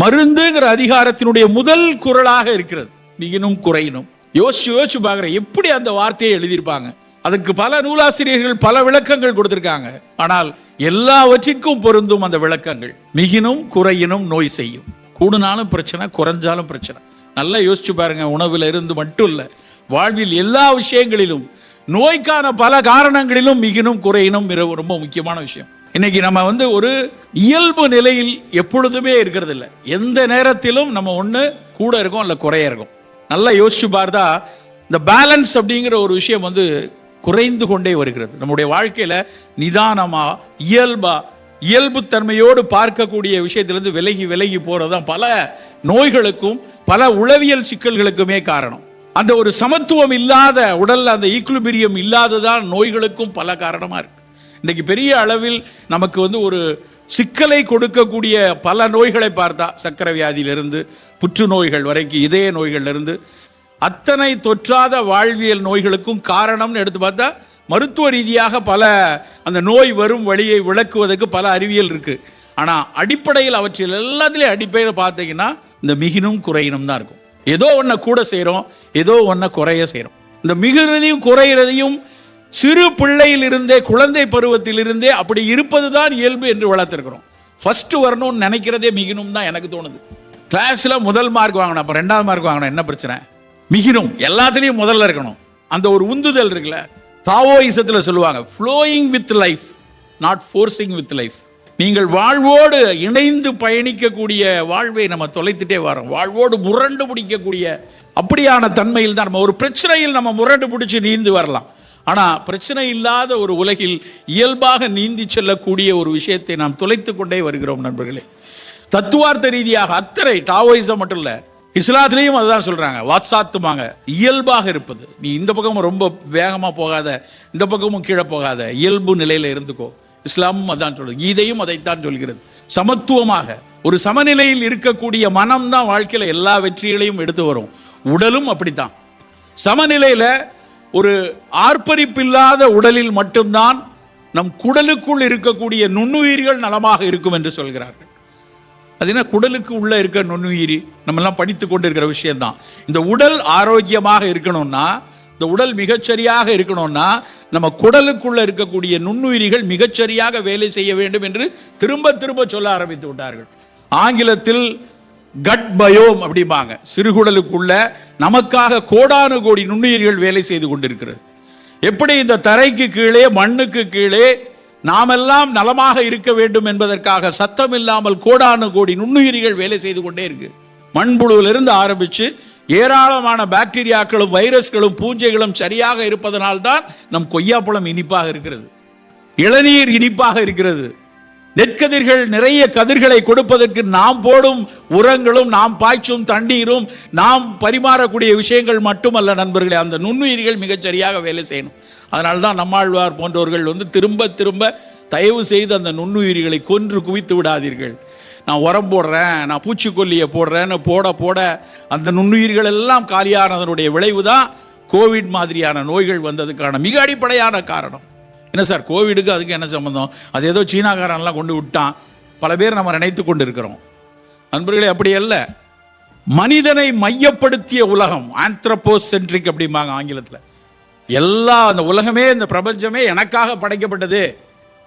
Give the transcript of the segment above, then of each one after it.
மருந்துங்கிற அதிகாரத்தினுடைய முதல் குறளாக இருக்கிறது மிகினும் குறையினும். யோசிச்சு பார்க்குறேன் எப்படி அந்த வார்த்தையை எழுதியிருப்பாங்க. அதுக்கு பல நூலாசிரியர்கள் பல விளக்கங்கள் கொடுத்திருக்காங்க. ஆனால் எல்லாவற்றிற்கும் பொருந்தும் அந்த விளக்கங்கள். மிகினும் குறையினும் நோய் செய்யும். கூடுனாலும் பிரச்சனை, குறைஞ்சாலும் பிரச்சனை. நல்லா யோசிச்சு பாருங்க. உணவுல இருந்து மட்டும் இல்ல, வாழ்வில் எல்லா விஷயங்களிலும் நோய்க்கான பல காரணங்களிலும் மிகினும் குறையினும் ரொம்ப முக்கியமான விஷயம். இன்னைக்கு நம்ம ஒரு இயல்பு நிலையில் எப்பொழுதுமே இருக்கிறது இல்லை. எந்த நேரத்திலும் நம்ம ஒன்று கூட இருக்கும் இல்லை குறைய இருக்கும். நல்லா யோசிச்சு பார்த்தா இந்த பேலன்ஸ் அப்படிங்கிற ஒரு விஷயம் குறைந்து கொண்டே வருகிறது. நம்முடைய வாழ்க்கையில நிதானமா இயல்புத்தன்மையோடு பார்க்கக்கூடிய விஷயத்திலிருந்து விலகி விலகி போறதுதான் பல நோய்களுக்கும் பல உளவியல் சிக்கல்களுக்குமே காரணம். அந்த ஒரு சமத்துவம் இல்லாத உடல்ல அந்த ஈக்குலிபிரியம் இல்லாததான் நோய்களுக்கும் பல காரணமா இருக்கு. இன்னைக்கு பெரிய அளவில் நமக்கு ஒரு சிக்கலை கொடுக்கக்கூடிய பல நோய்களை பார்த்தா, சர்க்கரை வியாதியிலிருந்து புற்றுநோய்கள் வரைக்கும், இதய நோய்கள்ல அத்தனை தொற்றாத வாழ்வியல் நோய்களுக்கும் காரணம்னு எடுத்து பார்த்தா மருத்துவ ரீதியாக பல அந்த நோய் வரும் வழியை விளக்குவதற்கு பல அறிவியல் இருக்கு. ஆனா அடிப்படையில் அவற்றில் எல்லாத்திலையும் அடிப்படையில் பார்த்தீங்கன்னா இந்த மிகினும் குறையினும் தான் இருக்கும். ஏதோ ஒன்றை கூட செய்கிறோம், ஏதோ ஒன்றை குறைய செய்கிறோம். இந்த மிகுறதையும் குறையிறதையும் சிறு பிள்ளையிலிருந்தே, குழந்தை பருவத்திலிருந்தே அப்படி இருப்பது தான் இயல்பு என்று வளர்த்துருக்கிறோம். ஃபர்ஸ்ட் வரணும்னு நினைக்கிறதே மிகினும் தான் எனக்கு தோணுது. கிளாஸ்ல முதல் மார்க் வாங்கணும், அப்போ 2வது மார்க் வாங்கணும், என்ன பிரச்சனை? மிகினும் எல்லாத்துலேயும் முதல்ல இருக்கணும். அந்த ஒரு உந்துதல் இருக்குல்ல. தாவோயிசத்தில் சொல்லுவாங்க, flowing with life, not forcing with life. நீங்கள் வாழ்வோடு இணைந்து பயணிக்கக்கூடிய வாழ்வை நம்ம தொலைத்துட்டே வரோம். வாழ்வோடு முரண்டு பிடிக்கக்கூடிய அப்படியான தன்மையில் தான் நம்ம ஒரு பிரச்சனையில் நம்ம முரண்டு பிடிச்சி நீந்து வரலாம். ஆனால் பிரச்சனை இல்லாத ஒரு உலகில் இயல்பாக நீந்தி செல்லக்கூடிய ஒரு விஷயத்தை நாம் தொலைத்து கொண்டே வருகிறோம் நண்பர்களே. தத்துவார்த்த ரீதியாக அத்தனை டாவோயிசம் மட்டும் இல்லை, இஸ்லாத்திலையும் அதுதான் சொல்றாங்க. வாட்சாத்துமாங்க, இயல்பாக இருப்பது. நீ இந்த பக்கமும் ரொம்ப வேகமாக போகாத, இந்த பக்கமும் கீழே போகாத, இயல்பு நிலையில் இருந்துக்கோ. இஸ்லாமும் அதான் சொல்லுது, கீதையும் அதைத்தான் சொல்கிறது. சமத்துவமாக ஒரு சமநிலையில் இருக்கக்கூடிய மனம் தான் வாழ்க்கையில எல்லா வெற்றிகளையும் எடுத்து வரும். உடலும் அப்படித்தான். சமநிலையில ஒரு ஆர்ப்பரிப்பில்லாத உடலில் மட்டும்தான் நம் குடலுக்குள் இருக்கக்கூடிய நுண்ணுயிர்கள் நலமாக இருக்கும் என்று சொல்கிறார்கள். அது என்ன? குடலுக்கு உள்ள இருக்க நுண்ணுயிரி நம்ம எல்லாம் படித்து கொண்டு இருக்கிற விஷயம்தான். இந்த உடல் ஆரோக்கியமாக இருக்கணும்னா, இந்த உடல் மிகச்சரியாக இருக்கணும்னா, நம்ம குடலுக்குள்ள இருக்கக்கூடிய நுண்ணுயிரிகள் மிகச்சரியாக வேலை செய்ய வேண்டும் என்று திரும்ப திரும்ப சொல்ல ஆரம்பித்து விட்டார்கள். ஆங்கிலத்தில் கட் பயோம் அப்படிம்பாங்க. சிறுகுடலுக்குள்ள நமக்காக கோடானு கோடி நுண்ணுயிர்கள் வேலை செய்து கொண்டிருக்கிறது. எப்படி இந்த தரைக்கு கீழே, மண்ணுக்கு கீழே நாமெல்லாம் நலமாக இருக்க வேண்டும் என்பதற்காக சத்தம் இல்லாமல் கோடானு கோடி நுண்ணுயிரிகள் வேலை செய்து கொண்டே இருக்கு. மண்புழுவிலிருந்து ஆரம்பிச்சு ஏராளமான பாக்டீரியாக்களும் வைரஸ்களும் பூஞ்சைகளும் சரியாக இருப்பதனால்தான் நம் கொய்யாப்பழம் இனிப்பாக இருக்கிறது, இளநீர் இனிப்பாக இருக்கிறது. நெற்கதிர்கள் நிறைய கதிர்களை கொடுப்பதற்கு நாம் போடும் உரங்களும், நாம் பாய்ச்சும் தண்ணீரும், நாம் பரிமாறக்கூடிய விஷயங்கள் மட்டுமல்ல நண்பர்களே, அந்த நுண்ணுயிர்கள் மிகச்சரியாக வேலை செய்யணும். அதனால்தான் நம்மாழ்வார் போன்றவர்கள் திரும்ப திரும்ப தயவு செய்து அந்த நுண்ணுயிரிகளை கொன்று குவித்து விடாதீர்கள். நான் உரம் போடுறேன், நான் பூச்சிக்கொல்லியை போடுறேன்னு போட போட அந்த நுண்ணுயிர்கள் எல்லாம் காலியானதனுடைய விளைவு தான் கோவிட் மாதிரியான நோய்கள் வந்ததுக்கான மிக அடிப்படையான காரணம். என்ன சார், கோவிடுக்கு அதுக்கு என்ன சம்பந்தம்? அது ஏதோ சீனாக்காரன்லாம் கொண்டு விட்டான், பல பேர் நம்ம நினைத்து கொண்டு இருக்கிறோம். நண்பர்களே, அப்படி அல்ல. மனிதனை மையப்படுத்திய உலகம், ஆந்த்ரோபோசென்ட்ரிக் அப்படிம்பாங்க ஆங்கிலத்தில். அந்த உலகமே, இந்த பிரபஞ்சமே எனக்காக படைக்கப்பட்டது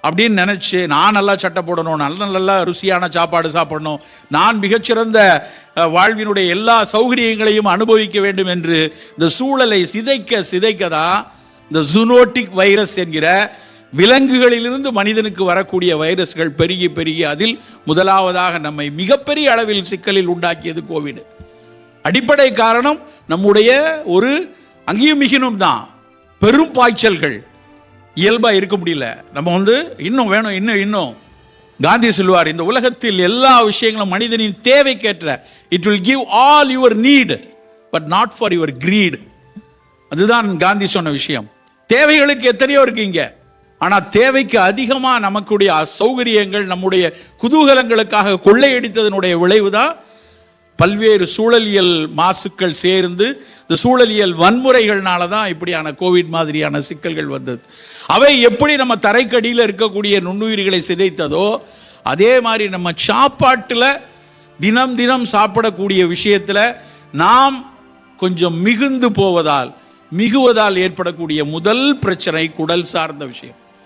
அப்படின்னு நினைச்சு, நான் நல்லா சட்டை போடணும், நல்ல நல்ல ருசியான சாப்பாடு சாப்பிடணும், நான் மிகச்சிறந்த வாழ்வினுடைய எல்லா சௌகரியங்களையும் அனுபவிக்க வேண்டும் என்று இந்த சூழலை சிதைக்க தான் இந்த ஜூனோட்டிக் வைரஸ் என்கிற விலங்குகளிலிருந்து மனிதனுக்கு வரக்கூடிய வைரஸ்கள் பெருகி பெருகி அதில் முதலாவதாக நம்மை மிகப்பெரிய அளவில் சிக்கலில் உண்டாக்கியது கோவிட். அடிப்படை காரணம் நம்முடைய ஒரு அங்கேயும் மிகினும் தான். பெரும் பாய்ச்சல்கள், இயல்பா இருக்க முடியல. நம்ம இன்னும் வேணும், இன்னும் காந்தி சொல்லுவார், இந்த உலகத்தில் எல்லா விஷயங்களும் மனிதனின் தேவைக்கேற்ற, it will give all your need but not for your greed. அதுதான் காந்தி சொன்ன விஷயம். தேவைகளுக்கு எத்தனையோ இருக்கீங்க, ஆனா தேவைக்கு அதிகமா நமக்குடைய சௌகரியங்கள், நம்முடைய குதூகலங்களுக்காக கொள்ளையடித்ததனுடைய விளைவுதான் பல்வேறு சூழலியல் மாசுக்கள் சேர்ந்து இந்த சூழலியல் வன்முறைகள்னால தான் இப்படியான கோவிட் மாதிரியான சிக்கல்கள் வந்தது. அவை எப்படி நம்ம தரைக்கடியில் இருக்கக்கூடிய நுண்ணுயிர்களை சிதைத்ததோ அதே மாதிரி நம்ம சாப்பாட்டில் தினம் தினம் சாப்பிடக்கூடிய விஷயத்துல நாம் கொஞ்சம் மிகுவதால் ஏற்படக்கூடிய முதல் பிரச்சனை குடல் சார்ந்த விஷயம்.